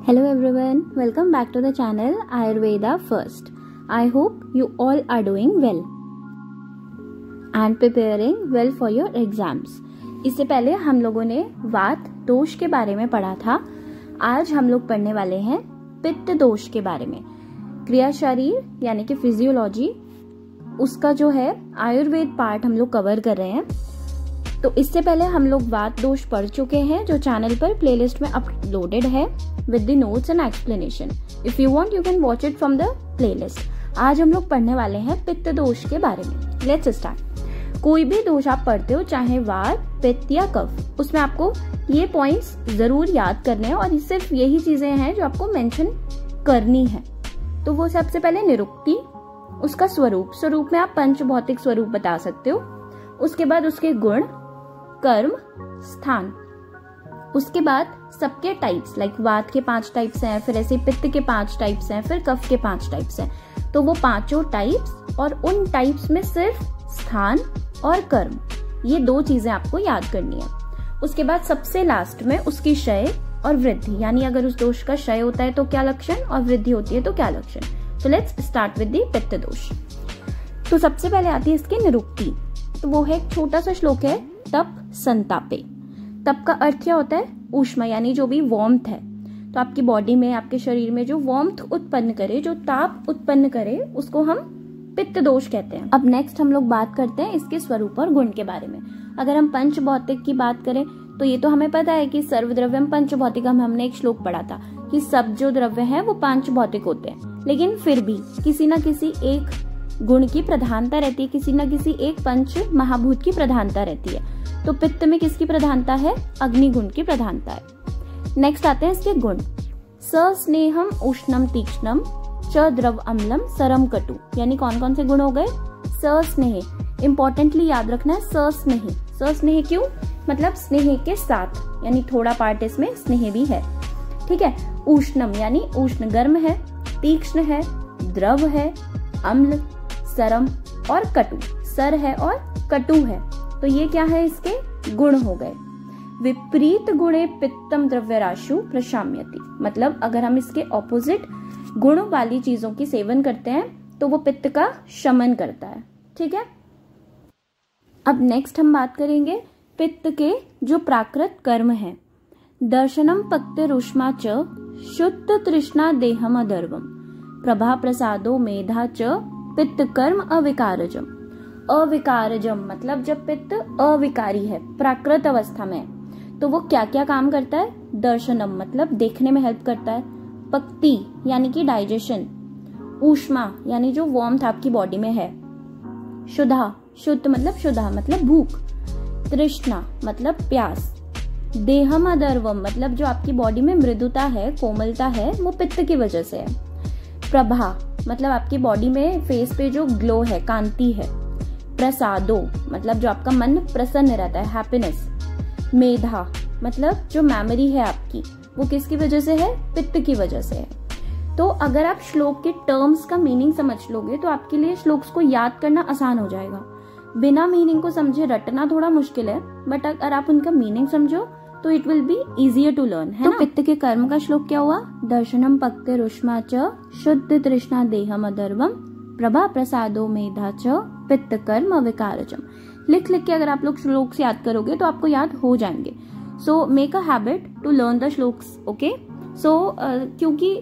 Hello everyone, welcome back to the channel Ayurveda First. I hope you all are doing well and preparing well for your exams. इससे पहले हम लोगों ने वात दोष के बारे में पढ़ा था। आज हम लोग पढ़ने वाले हैं पित्त दोष के बारे में। क्रिया शरीर यानी कि फिजियोलॉजी, उसका जो है आयुर्वेद पार्ट हम लोग कवर कर रहे हैं। तो इससे पहले हम लोग वात दोष पढ़ चुके हैं जो चैनल पर प्लेलिस्ट में अपलोडेड है with the notes and explanation. If you want you can watch it from the playlist. आज हम लोग पढ़ने वाले हैं पित्त दोष के बारे में। Let's start. कोई भी दोष आप पढ़ते हो, चाहे वात, पित्त या कफ, उसमें आपको ये पॉइंट्स जरूर याद करने हैं और सिर्फ यही चीजें हैं जो आपको मेंशन करनी है। तो वो सबसे पहले निरुक्ति, उसका स्वरूप में आप पंच भौतिक स्वरूप बता सकते हो। उसके बाद उसके गुण, कर्म, स्थान। उसके बाद सबके टाइप्स, लाइक वात के 5 टाइप्स हैं, फिर ऐसे पित्त के 5 टाइप्स हैं, फिर कफ के 5 टाइप्स हैं। तो वो पांचों टाइप्स और उन टाइप्स में सिर्फ स्थान और कर्म, ये 2 चीजें आपको याद करनी है। उसके बाद सबसे लास्ट में उसकी क्षय और वृद्धि, यानी अगर उस दोष का क्षय होता है तो क्या लक्षण और वृद्धि होती है तो क्या लक्षण। तो लेट्स स्टार्ट विद द पित्त दोष। तो सबसे पहले आती है इसकी निरुक्ति। तो वो है एक छोटा सा श्लोक है, तप संतापे। तप का अर्थ क्या होता है? ऊष्मा, यानी जो भी वार्मथ है। तो आपकी बॉडी में, आपके शरीर में जो वार्मथ उत्पन्न करे, जो ताप उत्पन्न करे, उसको हम पित्त दोष कहते हैं। अब नेक्स्ट हम लोग बात करते हैं इसके स्वरूप और गुण के बारे में। अगर हम पंच भौतिक की बात करें तो ये तो हमें पता है कि सर्वद्रव्यम पंच भौतिकम, हमने एक श्लोक पढ़ा था कि सब जो द्रव्य है वो पांच भौतिक होते हैं। लेकिन फिर भी किसी न किसी एक गुण की प्रधानता रहती है, किसी न किसी एक पंच महाभूत की प्रधानता रहती है। तो पित्त में किसकी प्रधानता है? अग्नि गुण की प्रधानता है। नेक्स्ट आते हैं इसके गुण। सस्नेहम उष्णम तीक्ष्णम च द्रव अम्लम सरम कटु, यानी कौन कौन से गुण हो गए? सस्नेह, इंपॉर्टेंटली याद रखना है, सस्नेह। सस्नेह क्यों? मतलब स्नेह के साथ, यानी थोड़ा पार्ट इसमें स्नेह भी है। ठीक है। उष्णम यानी उष्ण गर्म है, तीक्ष्ण है, द्रव है, अम्ल, सरम और कटु, सर है और कटु है। तो ये क्या है? इसके गुण हो गए। विपरीत गुणे पित्तम द्रव्यराशु प्रशाम्यति, मतलब अगर हम इसके ऑपोजिट गुण वाली चीजों की सेवन करते हैं तो वो पित्त का शमन करता है। ठीक है। अब नेक्स्ट हम बात करेंगे पित्त के जो प्राकृत कर्म है। दर्शनम पक्तिरुष्मा च शुद्ध तृष्णा देहम अदर्वम प्रभा प्रसादो मेधा च पित्त कर्म अविकारजम। अविकारजम मतलब जब पित्त अविकारी है, प्राकृत अवस्था में है, तो वो क्या क्या काम करता है? दर्शनम मतलब देखने में हेल्प करता है, पक्ति यानी कि डाइजेशन, ऊष्मा यानी जो वार्मथ आपकी बॉडी में है, शुद्धा, शुद्ध मतलब शुद्धा मतलब भूख, तृष्णा मतलब प्यास, देहम अदर्वम मतलब जो आपकी बॉडी में मृदुता है, कोमलता है, वो पित्त की वजह से है। प्रभा मतलब आपकी बॉडी में फेस पे जो ग्लो है, कांति है। प्रसादो मतलब जो आपका मन प्रसन्न रहता है, हैप्पीनेस। मेधा मतलब जो मेमोरी है आपकी, वो किसकी वजह से है? पित्त की वजह से है। तो अगर आप श्लोक के टर्म्स का मीनिंग समझ लोगे तो आपके लिए श्लोक्स को याद करना आसान हो जाएगा। बिना मीनिंग को समझे रटना थोड़ा मुश्किल है, बट अगर आप उनका मीनिंग समझो तो it will be easier to learn, है ना? पित्त के कर्म का श्लोक क्या हुआ? दर्शनम पक्तिरुष्मा च शुद्ध तृष्णा देहम अदर्वम प्रभा प्रसादो मेधा च पित्त कर्म अविकारजम। लिख के अगर आप लोग श्लोक से याद करोगे तो आपको याद हो जाएंगे। So make a habit to learn the shlokas. Okay. So क्योंकि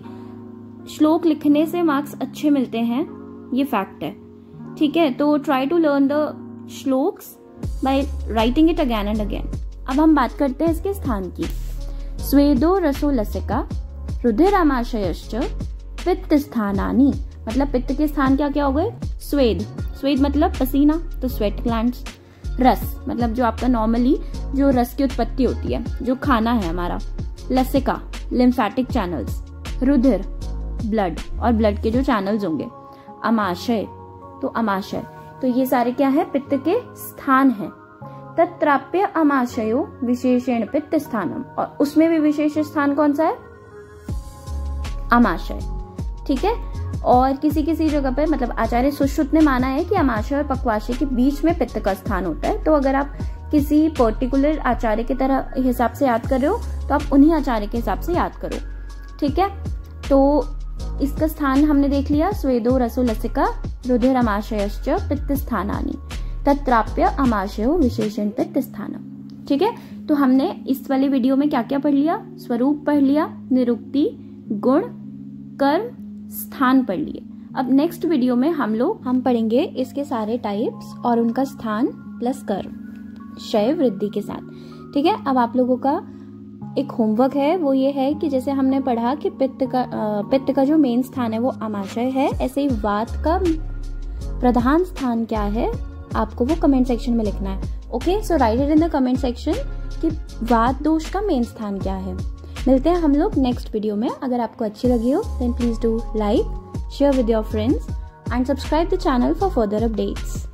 श्लोक लिखने से मार्क्स अच्छे मिलते हैं, ये फैक्ट है। ठीक है। तो try to learn the shlokas by writing it again and again. अब हम बात करते हैं इसके स्थान की। स्वेदो रसो लसिका रुधिरामाशयश्च पित्त स्थानानि, मतलब पित्त के स्थान क्या क्या हो गए? स्वेद, स्वेद मतलब पसीना, तो स्वेट ग्लैंड्स। रस मतलब जो आपका नॉर्मली जो रस की उत्पत्ति होती है, जो खाना है हमारा। लसिका लिम्फेटिक चैनल्स। रुधिर ब्लड, और ब्लड के जो चैनल्स होंगे। अमाशय तो अमाशय, तो ये सारे क्या है? पित्त के स्थान है। तत्राप्य अमाशयो विशेषण पित्त स्थानम, और उसमें भी विशेष स्थान कौन सा है? अमाशय। ठीक है। और किसी किसी जगह पर, मतलब आचार्य सुश्रुत ने माना है कि अमाशय और पक्वाशय के बीच में पित्त का स्थान होता है। तो अगर आप किसी पर्टिकुलर आचार्य की तरह हिसाब से याद कर रहे हो तो आप उन्हीं आचार्य के हिसाब से याद करो। ठीक है, तो इसका स्थान हमने देख लिया, स्वेदो रसो लसिका रुधिरमाशयश्च पित्तस्थानानि तत्राप्य आमाशयो विशेषण पित्तस्थानम। ठीक है, तो हमने इस वाली वीडियो में क्या क्या पढ़ लिया, स्वरूप पढ़ लिया, निरुक्ति, गुण, कर्म, स्थान पढ़ लिए। अब नेक्स्ट वीडियो में हम पढ़ेंगे इसके सारे टाइप्स और उनका स्थान प्लस कर्म क्षय वृद्धि के साथ। ठीक है, अब आप लोगों का एक होमवर्क है, वो ये है कि जैसे हमने पढ़ा कि पित्त का जो मेन स्थान है वो आमाशय है, ऐसे ही वात का प्रधान स्थान क्या है आपको वो कमेंट सेक्शन में लिखना है। Okay, so right it in the comment section कि वात दोष का मेन स्थान क्या है। मिलते हैं हम लोग नेक्स्ट वीडियो में। अगर आपको अच्छी लगी हो then please do like, share with your friends and subscribe the channel for further updates.